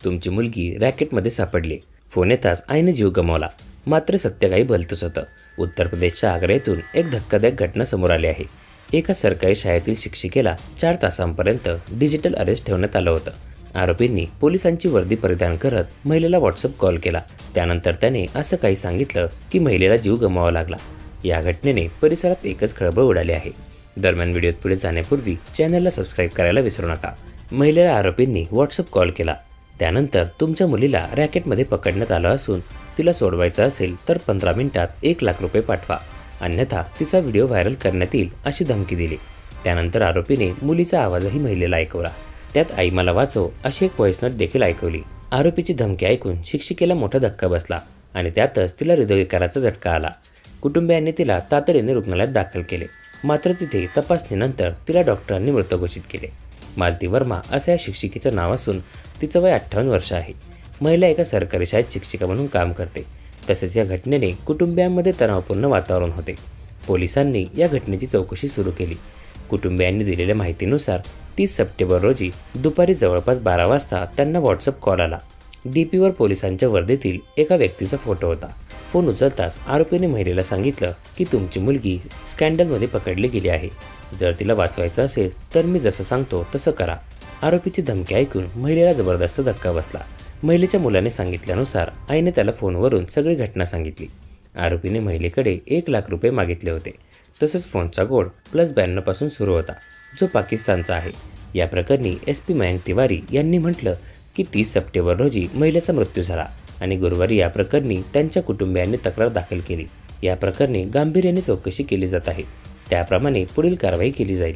तुमची मुलगी रॅकेटमध्ये सापडली। फोन येताच आईने जीव गमावला। मात्र सत्य काही भलतंच होतं। उत्तर प्रदेशच्या आग्रा येथून एक धक्कादायक घटना समोर आली आहे। एका सरकारी शाळेतील शिक्षिकेला 4 तासांपर्यंत डिजिटल अरेस्ट ठेवण्यात आलं होतं। आरोपींनी पोलिसांची वर्दी परिधान करत महिलेला व्हॉट्सअप कॉल केला। त्यानंतर त्याने असं काही सांगितलं की महिलेला जीव गमवावा लागला। या घटनेने परिसरात एकच खळबळ उडाली आहे। दरम्यान व्हिडिओत पुढे जाण्यापूर्वी चॅनलला सबस्क्राईब करायला विसरू नका। महिलेला आरोपींनी व्हॉट्सअप कॉल केला। त्यानंतर तुमच्या मुलीला रॅकेटमध्ये पकडण्यात आलं असून तिला सोडवायचं असेल तर 15 मिनिटात 1 लाख रुपये पाठवा, अन्यथा तिचा व्हिडिओ व्हायरल करण्यात येईल अशी धमकी दिली। त्यानंतर आरोपीने मुलीचा आवाजही महिलेला ऐकवला। त्यात आई मला वाचव अशी एक व्हॉइस नोट देखील ऐकवली। आरोपीची धमकी ऐकून शिक्षिकेला मोठा धक्का बसला आणि त्यातच तिला हृदयविकाराचा झटका आला। कुटुंबियांनी तिला तातडीने रुग्णालयात दाखल केले। मात्र तिथे तपासणीनंतर तिला डॉक्टरांनी मृत घोषित केले। मालती वर्मा असं या शिक्षिकेचं नाव असून तिचं वय 58 वर्ष आहे। महिला एका सरकारी शाळेत शिक्षिका म्हणून काम करते। तसेच या घटनेने कुटुंबियांमध्ये तणावपूर्ण वातावरण होते। पोलिसांनी या घटनेची चौकशी सुरू केली। कुटुंबियांनी दिलेल्या माहितीनुसार 30 सप्टेंबर रोजी दुपारी जवळपास 12 वाजता त्यांना व्हॉट्सअप कॉल आला। डीपीवर पोलिसांच्या वर्दीतील एका व्यक्तीचा फोटो होता। फोन उचलताच आरोपीने महिलेला सांगितलं की तुमची मुलगी स्कॅन्डलमध्ये पकडली गेली आहे। जर तिला वाचवायचं असेल तर मी जसं सांगतो तसं करा। आरोपीची धमकी ऐकून महिलेला जबरदस्त धक्का बसला। महिलेच्या मुलाने सांगितल्यानुसार आईने त्याला फोनवरून सगळी घटना सांगितली। आरोपीने महिलेकडे 1 लाख रुपये मागितले होते। तसंच फोनचा कोड +92 पासून सुरू होता, जो पाकिस्तानचा आहे। या प्रकरणी SP मयंक तिवारी यांनी म्हटलं की 30 सप्टेंबर रोजी महिलेचा मृत्यू झाला आणि गुरुवारी या प्रकरणी त्यांच्या कुटुंबियांनी तक्रार दाखल केली। या प्रकरणी गांभीर्याने चौकशी केली जात आहे। त्याप्रमाणे पुढील कारवाई केली जाईल।